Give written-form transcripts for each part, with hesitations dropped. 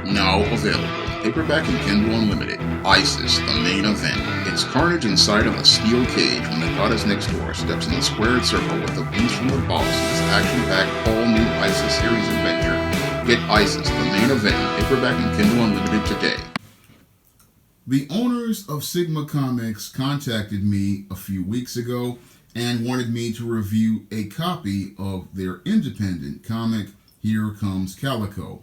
Now available. Paperback and Kindle Unlimited. ISIS, the main event. It's carnage inside of a steel cage when the goddess next door steps in the squared circle with the beast from the boss in this action-packed all-new ISIS series adventure. Get ISIS, the main event, paperback and Kindle Unlimited today. The owners of Sigma Comics contacted me a few weeks ago and wanted me to review a copy of their independent comic, Here Comes Calico.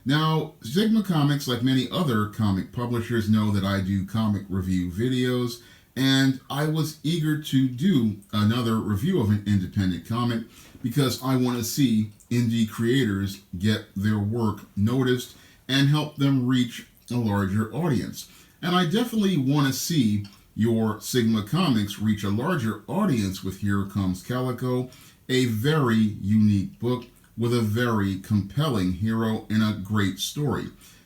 Now, Sigma Comics, like many other comic publishers, know that I do comic review videos, and I was eager to do another review of an independent comic because I want to see indie creators get their work noticed and help them reach a larger audience. And I definitely want to see your Sigma Comics reach a larger audience with Here Comes Calico, a very unique book with a very compelling hero and a great story.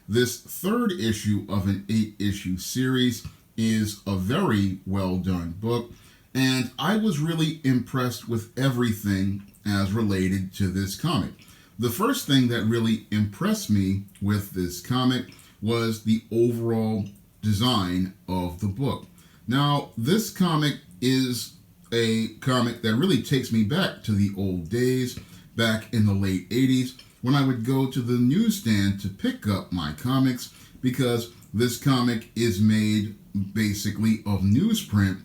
This third issue of an 8-issue series is a very well done book, and I was really impressed with everything as related to this comic. The first thing that really impressed me with this comic was the overall design of the book. Now, this comic is a comic that really takes me back to the old days, back in the late 80s, when I would go to the newsstand to pick up my comics, because this comic is made basically of newsprint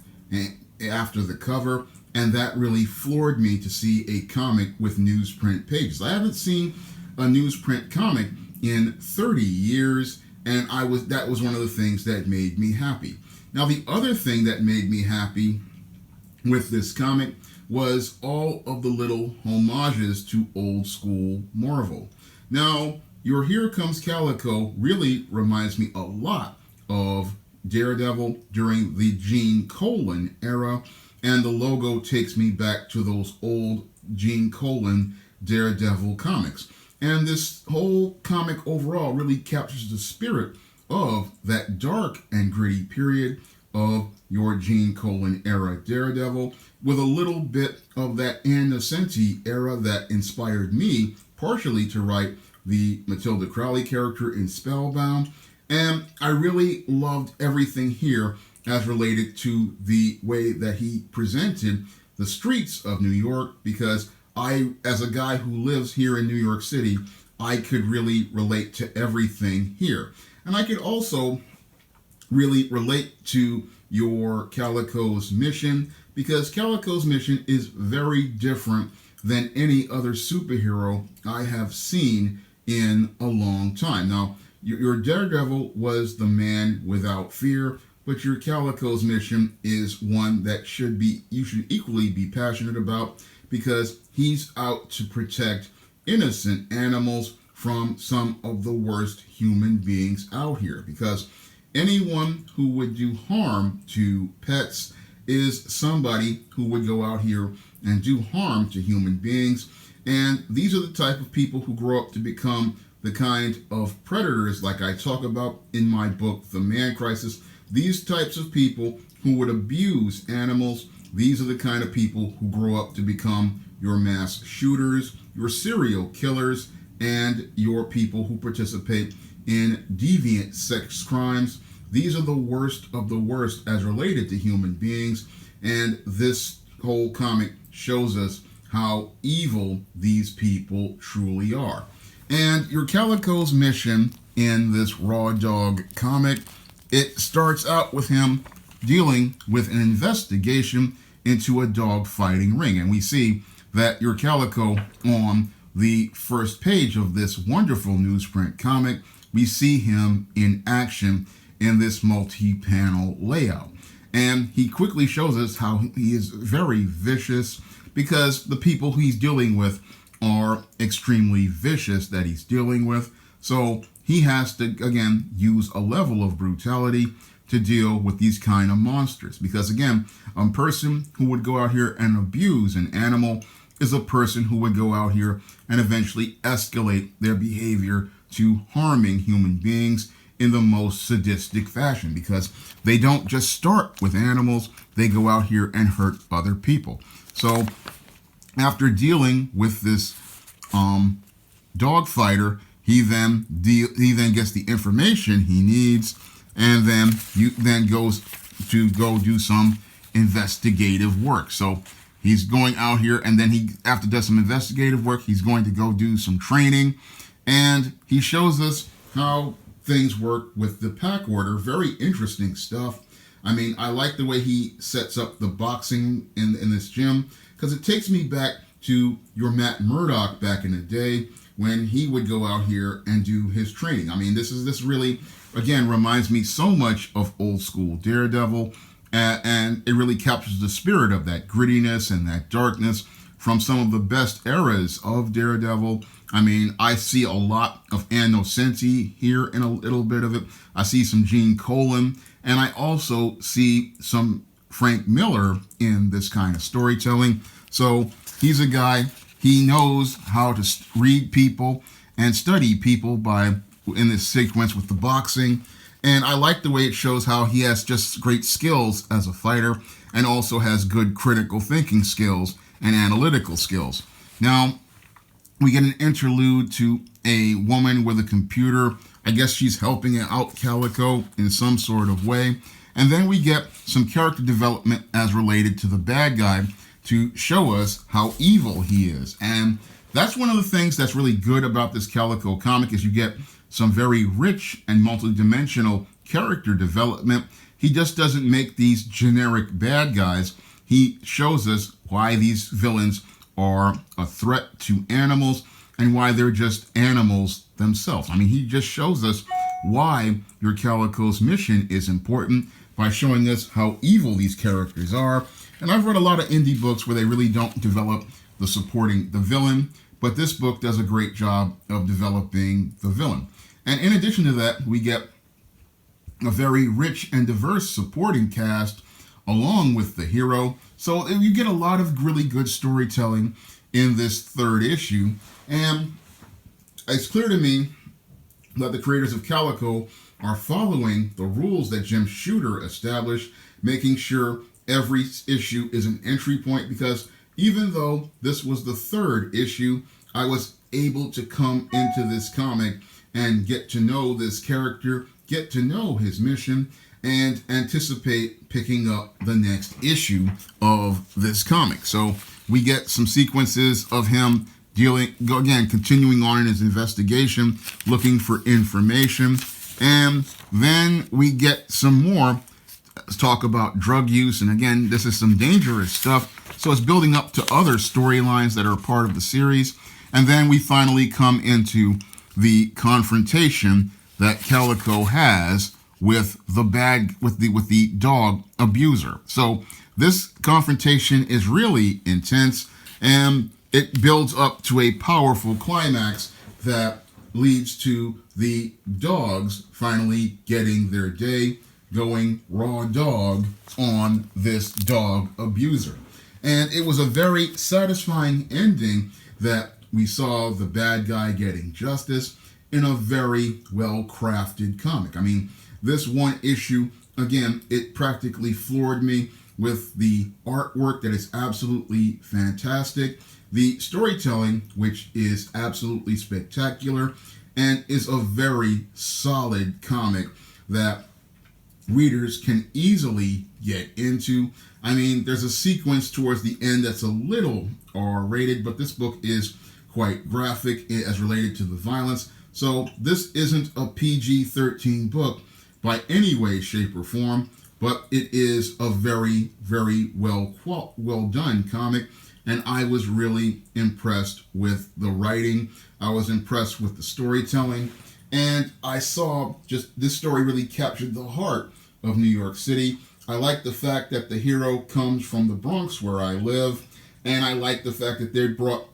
after the cover, and that really floored me to see a comic with newsprint pages. I haven't seen a newsprint comic in 30 years, and that was one of the things that made me happy. Now, the other thing that made me happy with this comic was all of the little homages to old school Marvel. Now, your Here Comes Calico really reminds me a lot of Daredevil during the Gene Colan era, and the logo takes me back to those old Gene Colan Daredevil comics. And this whole comic overall really captures the spirit of that dark and gritty period of your Gene Colan era Daredevil, with a little bit of that Ann Nocenti era that inspired me partially to write the Matilda Crowley character in Spellbound. And I really loved everything here as related to the way that he presented the streets of New York, because I, as a guy who lives here in New York City, I could really relate to everything here. And I could also really relate to your Calico's mission, because Calico's mission is very different than any other superhero I have seen in a long time. Now, your Daredevil was the man without fear, but your Calico's mission is one that you should equally be passionate about, because he's out to protect innocent animals from some of the worst human beings out here. Because anyone who would do harm to pets is somebody who would go out here and do harm to human beings. And these are the type of people who grow up to become the kind of predators like I talk about in my book, The Man Crisis. These types of people who would abuse animals, these are the kind of people who grow up to become your mass shooters, your serial killers, and your people who participate in deviant sex crimes. These are the worst of the worst as related to human beings, and this whole comic shows us how evil these people truly are. And your Calico's mission in this Raw Dog comic, it starts out with him dealing with an investigation into a dog fighting ring. And we see that your Calico, on the first page of this wonderful newsprint comic, we see him in action in this multi-panel layout. And he quickly shows us how he is very vicious, because the people he's dealing with are extremely vicious that he's dealing with. So he has to, again, use a level of brutality to deal with these kind of monsters. Because, again, a person who would go out here and abuse an animal is a person who would go out here and eventually escalate their behavior to harming human beings in the most sadistic fashion, because they don't just start with animals, they go out here and hurt other people. So after dealing with this dog fighter, he then gets the information he needs, and then goes to go do some investigative work. So he's going out here, and then after does some investigative work, he's going to go do some training, and he shows us how things work with the pack order. Very interesting stuff. I mean, I like the way he sets up the boxing in this gym, because it takes me back to your Matt Murdock back in the day when he would go out here and do his training. I mean, this really, again, reminds me so much of old school Daredevil, and it really captures the spirit of that grittiness and that darkness from some of the best eras of Daredevil. I mean, I see a lot of Ann Nocenti here in a little bit of it. I see some Gene Colan, and I also see some Frank Miller in this kind of storytelling. So he's a guy, he knows how to read people and study people in this sequence with the boxing. And I like the way it shows how he has just great skills as a fighter, and also has good critical thinking skills and analytical skills. Now, we get an interlude to a woman with a computer. I guess she's helping out Calico in some sort of way. And then we get some character development as related to the bad guy to show us how evil he is. And that's one of the things that's really good about this Calico comic, is you get some very rich and multidimensional character development. He just doesn't make these generic bad guys. He shows us why these villains are a threat to animals and why they're just animals themselves. I mean, he just shows us why your Calico's mission is important by showing us how evil these characters are. And I've read a lot of indie books where they really don't develop the villain, but this book does a great job of developing the villain. And in addition to that, we get a very rich and diverse supporting cast along with the hero. So you get a lot of really good storytelling in this third issue. And it's clear to me that the creators of Calico are following the rules that Jim Shooter established, making sure every issue is an entry point, because even though this was the third issue, I was able to come into this comic and get to know this character, get to know his mission, and anticipate picking up the next issue of this comic. So we get some sequences of him continuing on in his investigation, looking for information. And then we get some more talk about drug use. And again, this is some dangerous stuff. So it's building up to other storylines that are part of the series. And then we finally come into the confrontation that Calico has with the dog abuser. So this confrontation is really intense, and it builds up to a powerful climax that leads to the dogs finally getting their day, going raw dog on this dog abuser. And it was a very satisfying ending that we saw the bad guy getting justice in a very well-crafted comic. I mean, this one issue, again, it practically floored me with the artwork that is absolutely fantastic, the storytelling, which is absolutely spectacular, and is a very solid comic that readers can easily get into. I mean, there's a sequence towards the end that's a little R-rated, but this book is quite graphic as related to the violence. So this isn't a PG-13 book by any way, shape, or form, but it is a very, very well done comic, and I was really impressed with the writing. I was impressed with the storytelling, and I saw just this story really captured the heart of New York City. I like the fact that the hero comes from the Bronx, where I live, and I like the fact that they brought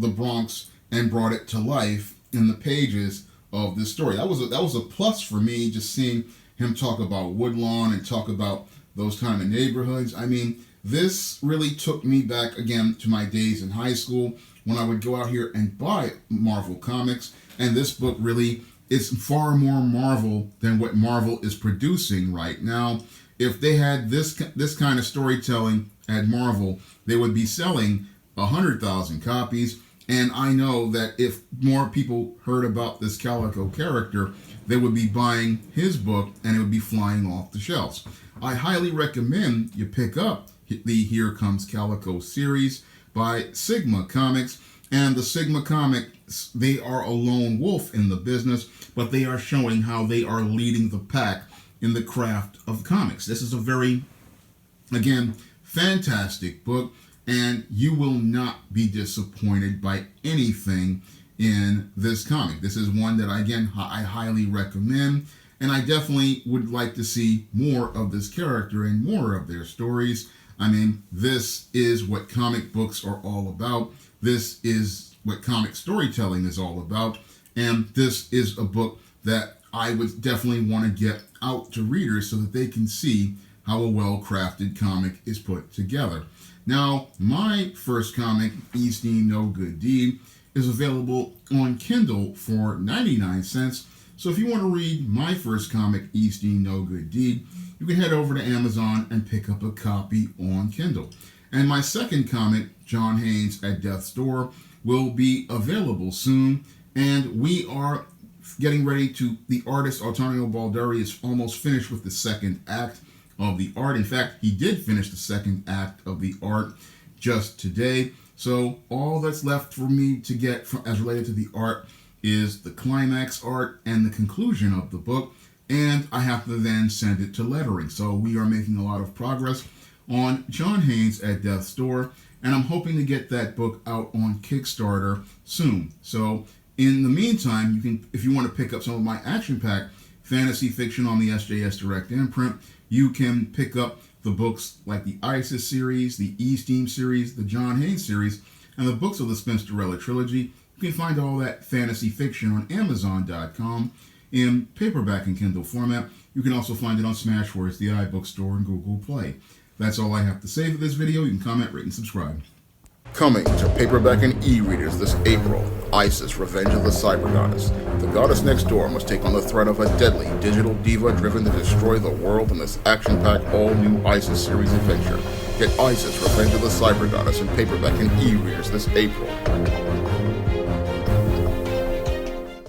the Bronx and brought it to life in the pages of this story. That was a plus for me, just seeing him talk about Woodlawn and talk about those kind of neighborhoods. I mean, this really took me back again to my days in high school when I would go out here and buy Marvel comics, and this book really is far more Marvel than what Marvel is producing right now. If they had this kind of storytelling at Marvel, they would be selling 100,000 copies. And I know that if more people heard about this Calico character, they would be buying his book and it would be flying off the shelves. I highly recommend you pick up the Here Comes Calico series by Sigma Comics. And the Sigma Comics, they are a lone wolf in the business, but they are showing how they are leading the pack in the craft of comics. This is a very, again, fantastic book, and you will not be disappointed by anything in this comic. This is one that, again, I highly recommend, and I definitely would like to see more of this character and more of their stories. I mean, this is what comic books are all about. This is what comic storytelling is all about, and this is a book that I would definitely want to get out to readers so that they can see how a well-crafted comic is put together. Now, my first comic, East Dean No Good Deed, is available on Kindle for 99 cents. So if you want to read my first comic, East Dean No Good Deed, you can head over to Amazon and pick up a copy on Kindle. And my second comic, John Haynes at Death's Door, will be available soon. And we are getting ready to, the artist Antonio Balderi is almost finished with the second act of the art. In fact, he did finish the second act of the art just today. So all that's left for me to get as related to the art is the climax art and the conclusion of the book. And I have to then send it to lettering. So we are making a lot of progress on John Haynes at Death's Door. And I'm hoping to get that book out on Kickstarter soon. So in the meantime, you can, if you want to pick up some of my action-packed fantasy fiction on the SJS Direct imprint, you can pick up the books like the ISIS series, the E-Steam series, the John Haynes series, and the books of the Spinsterella trilogy. You can find all that fantasy fiction on Amazon.com in paperback and Kindle format. You can also find it on Smashwords, the iBookstore, and Google Play. That's all I have to say for this video. You can comment, rate, and subscribe. Coming to paperback and e-readers this April, Isis, Revenge of the Cyber Goddess. The goddess next door must take on the threat of a deadly digital diva driven to destroy the world in this action-packed all-new Isis series adventure. Get Isis, Revenge of the Cyber Goddess in paperback and e-readers this April.